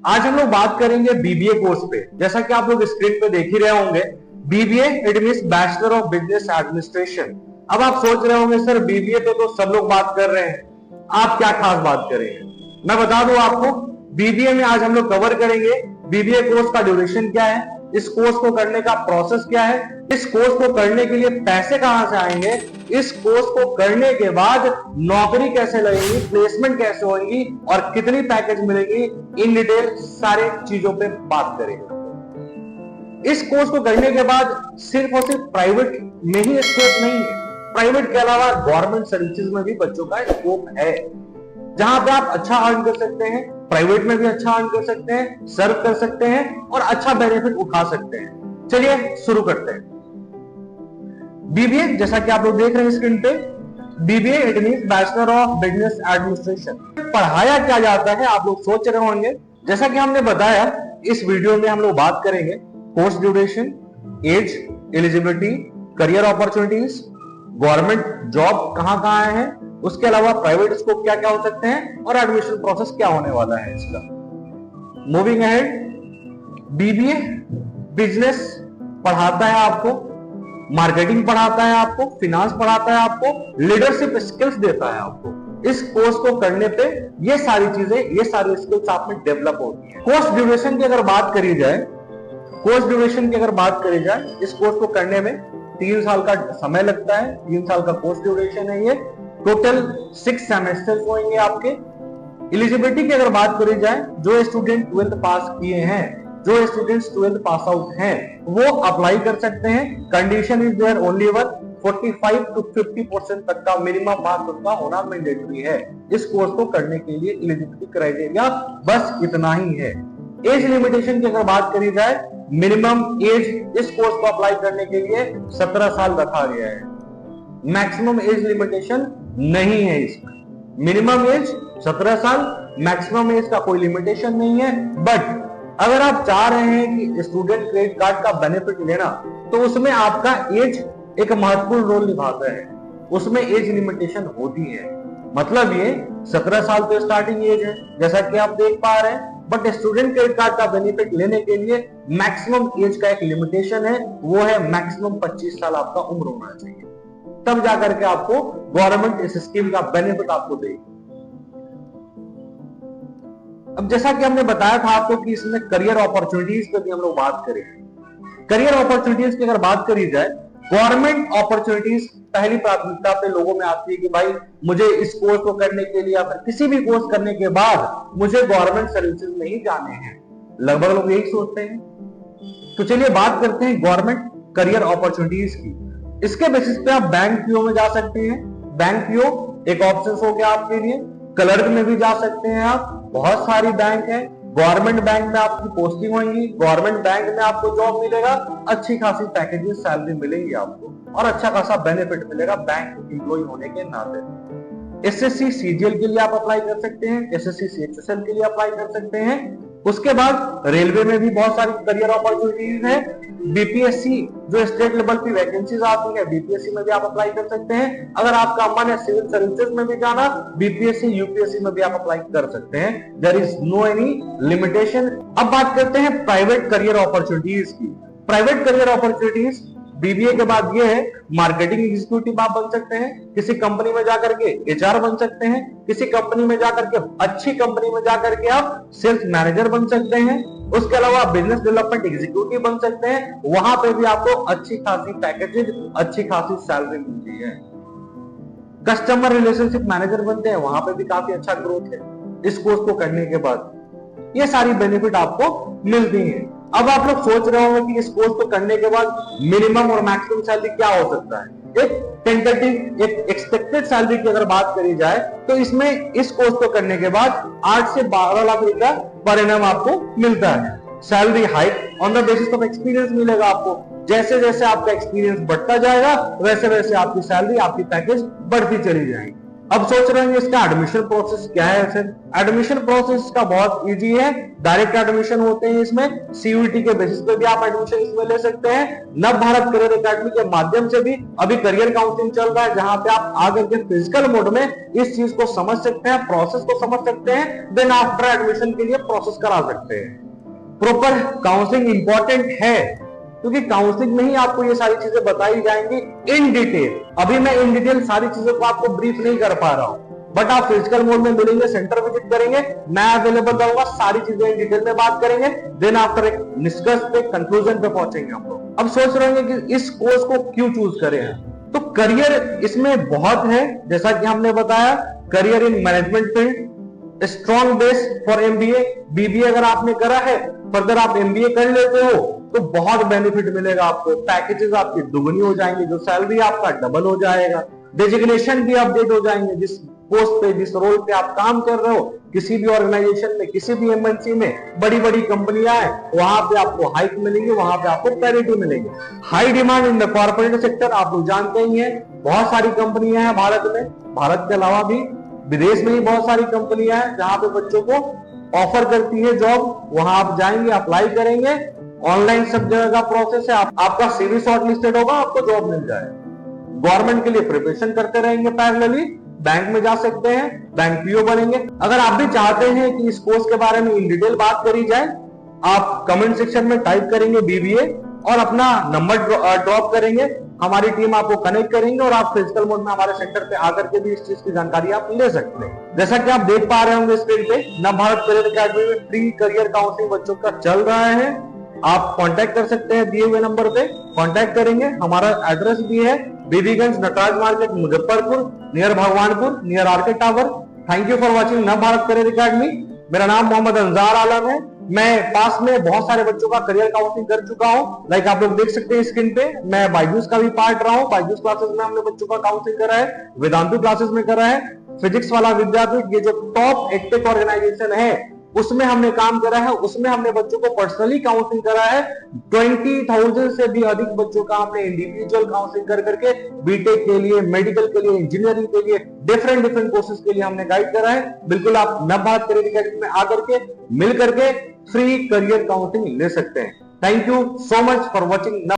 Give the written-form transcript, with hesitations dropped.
आज हम लोग बात करेंगे बीबीए कोर्स पे। जैसा कि आप लोग स्क्रीन पे देख ही रहे होंगे, BBA it means bachelor of business administration. अब आप सोच रहे होंगे सर बीबीए पे तो सब लोग बात कर रहे हैं, आप क्या खास बात करेंगे। मैं बता दूं आपको, बीबीए में आज हम लोग कवर करेंगे बीबीए कोर्स का ड्यूरेशन क्या है, इस कोर्स को करने का प्रोसेस क्या है, इस कोर्स को करने के लिए पैसे कहां से आएंगे, इस कोर्स को करने के बाद नौकरी कैसे लगेगी, प्लेसमेंट कैसे होगी और कितनी पैकेज मिलेगी, इन डिटेल सारे चीजों पे बात करेंगे। इस कोर्स को करने के बाद सिर्फ और सिर्फ प्राइवेट में ही स्कोप नहीं है, प्राइवेट के अलावा गवर्नमेंट सर्विसेज में भी बच्चों का स्कोप है, जहां पे आप अच्छा अर्न कर सकते हैं, प्राइवेट में भी अच्छा अर्न कर सकते हैं, सर्व कर सकते हैं और अच्छा बेनिफिट उठा सकते हैं। चलिए शुरू करते हैं। बीबीए जैसा कि आप लोग देख रहे हैं स्क्रीन पे, BBA it means bachelor of business administration. पढ़ाया क्या जाता है आप लोग सोच रहे होंगे। जैसा कि हमने बताया, इस वीडियो में हम लोग बात करेंगे course duration, age, eligibility, career opportunities, government job कहां कहां है, उसके अलावा प्राइवेट स्कोप क्या क्या हो सकते हैं और एडमिशन प्रोसेस क्या होने वाला है इसका। मूविंग अहेड, बीबीए बिजनेस पढ़ाता है आपको, मार्केटिंग पढ़ाता है आपको, फिनांस पढ़ाता है आपको, लीडरशिप स्किल्स देता है आपको। इस कोर्स को करने पे ये सारी चीजें, ये सारी स्किल्स आप में डेवलप होती है। कोर्स ड्यूरेशन की अगर बात करी जाए, कोर्स ड्यूरेशन की अगर बात करी जाए, इस कोर्स को करने में 3 साल का समय लगता है, 3 साल का कोर्स ड्यूरेशन है ये। टोटल 6 सेमेस्टर्स होंगे आपके। एलिजिबिलिटी की अगर बात करी जाए, जो स्टूडेंट 12th पास किए हैं, जो स्टूडेंट्स 12th पास आउट हैं, वो अप्लाई कर सकते हैं। Condition is there only one, 45 to 50% तक का मिनिमम मार्क्स उनका होना मैंडेटरी है। इस कोर्स को करने के लिए एलिजिबिलिटी क्राइटेरिया बस इतना ही है। एज लिमिटेशन की अगर बात करी जाए, मिनिमम एज इस कोर्स को अप्लाई करने के लिए 17 साल रखा गया है। मैक्सिमम एज लिमिटेशन नहीं है इसमें। मिनिमम एज 17 साल, मैक्सिमम एज का कोई लिमिटेशन नहीं है। बट अगर आप चाह रहे हैं कि स्टूडेंट क्रेडिट कार्ड का बेनिफिट लेना, तो उसमें आपका एज एक महत्वपूर्ण रोल निभाता है, उसमें एज लिमिटेशन होती है। मतलब ये 17 साल तो स्टार्टिंग एज है जैसा कि आप देख पा रहे हैं, बट स्टूडेंट क्रेडिट कार्ड का बेनिफिट लेने के लिए मैक्सिमम एज का एक लिमिटेशन है, वो है मैक्सिमम 25 साल आपका उम्र होना चाहिए, तब जाकर के आपको गवर्नमेंट इस स्कीम का बेनिफिट आपको देगी। अब जैसा कि हमने बताया था आपको कि इसमें करियर अपॉर्चुनिटीज पे भी हम लोग बात करेंगे। करियर अपॉर्चुनिटीज की अगर बात करी जाए, गवर्नमेंट अपॉर्चुनिटीज पहली प्राथमिकता पे लोगों में आती है कि भाई मुझे इस कोर्स को करने के लिए या फिर किसी भी कोर्स करने के बाद मुझे गवर्नमेंट सर्विसेज में ही जाने हैं, लगभग लोग यही सोचते हैं। तो चलिए बात करते हैं गवर्नमेंट करियर अपॉर्चुनिटीज की। इसके बेसिस पे आप बैंक पीओ में जा सकते हैं, बैंक पीओ एक ऑप्शन हो गया आपके लिए। क्लर्क में भी जा सकते हैं आप, बहुत सारी बैंक है। गवर्नमेंट बैंक में आपकी पोस्टिंग होगी, गवर्नमेंट बैंक में आपको जॉब मिलेगा, अच्छी खासी पैकेजेस सैलरी मिलेगी आपको और अच्छा खासा बेनिफिट मिलेगा बैंक एम्प्लॉय होने के नाते। एसएससी सीजीएल के लिए आप अप्लाई कर सकते हैं, एसएससी सीएचएसएल के लिए अप्लाई कर सकते हैं। उसके बाद रेलवे में भी बहुत सारी करियर अपॉर्चुनिटीज है। बीपीएससी जो स्टेट लेवल की वैकेंसीज आती है, बीपीएससी में भी आप अप्लाई कर सकते हैं। अगर आपका मन है सिविल सर्विसेज में भी जाना, बीपीएससी यूपीएससी में भी आप अप्लाई कर सकते हैं। There is no any limitation. अब बात करते हैं प्राइवेट करियर अपॉर्चुनिटीज की। प्राइवेट करियर अपॉर्चुनिटीज बीबीए के बाद ये है, मार्केटिंग एग्जीक्यूटिव आप बन सकते हैं, किसी कंपनी में जाकर के एचआर बन सकते हैं, किसी कंपनी में जाकर के, अच्छी कंपनी में जाकर के आप सेल्स मैनेजर बन सकते हैं। उसके अलावा बिजनेस डेवलपमेंट एग्जीक्यूटिव बन सकते हैं, वहां पे भी आपको अच्छी खासी पैकेजेज, अच्छी खासी सैलरी मिलती है। कस्टमर रिलेशनशिप मैनेजर बनते हैं, वहां पे भी काफी अच्छा ग्रोथ है इस कोर्स को करने के बाद। ये सारी बेनिफिट आपको मिलती है। अब आप लोग सोच रहे होंगे कि इस कोर्स को करने के बाद मिनिमम और मैक्सिमम सैलरी क्या हो सकता है। एक टेंटेटिव, एक एक्सपेक्टेड सैलरी की अगर बात करी जाए, तो इसमें इस कोर्स को करने के बाद 8 से 12 लाख रुपया पर एनम आपको मिलता है। Salary hike on the basis of experience मिलेगा आपको। जैसे जैसे आपका एक्सपीरियंस बढ़ता जाएगा, वैसे वैसे आपकी सैलरी, आपकी पैकेज बढ़ती चली जाएगी। अब सोच रहे हैं इसका एडमिशन प्रोसेस क्या है। फिर एडमिशन प्रोसेस का बहुत इजी है, डायरेक्ट एडमिशन होते हैं इसमें, सीयूईटी के बेसिस पे भी आप एडमिशन इसमें ले सकते हैं। नव भारत करियर एकेडमी के माध्यम से भी अभी करियर काउंसलिंग चल रहा है, जहां पे आप आकर के फिजिकल मोड में इस चीज को समझ सकते हैं, प्रोसेस को समझ सकते हैं, देन आफ्टर एडमिशन के लिए प्रोसेस करा सकते हैं। प्रॉपर काउंसलिंग इंपॉर्टेंट है, क्योंकि काउंसलिंग में ही आपको ये सारी चीजें बताई जाएंगी इन डिटेल। अभी मैं इन डिटेल सारी चीजों को आपको ब्रीफ नहीं कर पा रहा हूं, बट आप फिजिकल मोड में मिलेंगे, सेंटर विजिट करेंगे, मैं अवेलेबल रहूंगा, सारी चीजें इन डिटेल में बात करेंगे, देन आफ्टर एक निष्कर्ष पे, कंक्लूजन पे पहुंचेंगे हम लोग। अब सोच रहे हैं कि इस कोर्स को क्यों चूज करें हैं, तो करियर इसमें बहुत है, जैसा कि हमने बताया, career in management field, strong base for MBA. BBA अगर आपने करा है, फर्दर आप एमबीए कर लेते हो तो बहुत बेनिफिट मिलेगा आपको, पैकेजेस आपकी दुगनी हो जाएंगे, जो सैलरी आपका डबल हो जाएगा, डेजिग्नेशन भी अपडेट हो जाएंगे, जिस पोस्ट पे, जिस रोल पे आप काम कर रहे हो, किसी भी ऑर्गेनाइजेशन में, किसी भी एमएनसी में, बड़ी बड़ी कंपनियां हैं, वहां पे आपको हाइक मिलेंगे, वहां पे आपको पैरिटी मिलेगी। High demand in the corporate sector, आप लोग जानते ही हैं, बहुत सारी कंपनियां हैं भारत में, भारत के अलावा भी विदेश में ही बहुत सारी कंपनियां हैं जहां पे बच्चों को ऑफर करती है जॉब, वहां आप जाएंगे, अप्लाई करेंगे, ऑनलाइन सब जगह का प्रोसेस है, आपका सीवी शॉर्टलिस्टेड होगा, आपको जॉब मिल जाएगा। गवर्नमेंट के लिए प्रिपरेशन करते रहेंगे पैरेलली, बैंक में जा सकते हैं, बैंक पीओ बनेंगे। अगर आप भी चाहते हैं कि इस कोर्स के बारे में इन डिटेल बात करी जाए, आप कमेंट सेक्शन में टाइप करेंगे बीबीए और अपना नंबर ड्रॉप करेंगे, हमारी टीम आपको कनेक्ट करेंगे और आप फिजिकल मोड में हमारे सेंटर पे आकर के भी इस चीज की जानकारी आप ले सकते हैं। जैसा कि आप देख पा रहे होंगे स्क्रीन पे, नव भारत करियर एकेडमी में फ्री करियर काउंसलिंग बच्चों का चल रहा है। आप कांटेक्ट कर सकते हैं दिए हुए नंबर पे, कांटेक्ट करेंगे। हमारा एड्रेस भी है Bibiganj Natraj market, Muzaffarpur, near Bhagwanpur, near RK tower. Thank you for watching Nav Bharat career academy. मेरा नाम मोहम्मद अंजार आलम है। मैं पास में बहुत सारे बच्चों का करियर काउंसलिंग कर चुका हूं, लाइक आप लोग देख सकते हैं स्क्रीन पे। मैं बायजूस का भी पार्ट रहा हूं, बायजूस क्लासेस में हमने बच्चों का काउंसलिंग करा है, वेदांतु क्लासेस में करा है, फिजिक्स वाला विद्यापीठ, ये जो टॉप एडटेक ऑर्गेनाइजेशन है उसमें हमने काम करा है, उसमें हमने बच्चों को पर्सनली काउंसलिंग करा है। 20,000 से भी अधिक बच्चों का हमने इंडिविजुअल काउंसलिंग कर करके बीटेक के लिए, मेडिकल के लिए, इंजीनियरिंग के लिए, डिफरेंट कोर्सेज के लिए हमने गाइड करा है। बिल्कुल आप नव भारत करियर एकेडमी में आकर के, मिल करके फ्री करियर काउंसलिंग ले सकते हैं। Thank you so much for watching.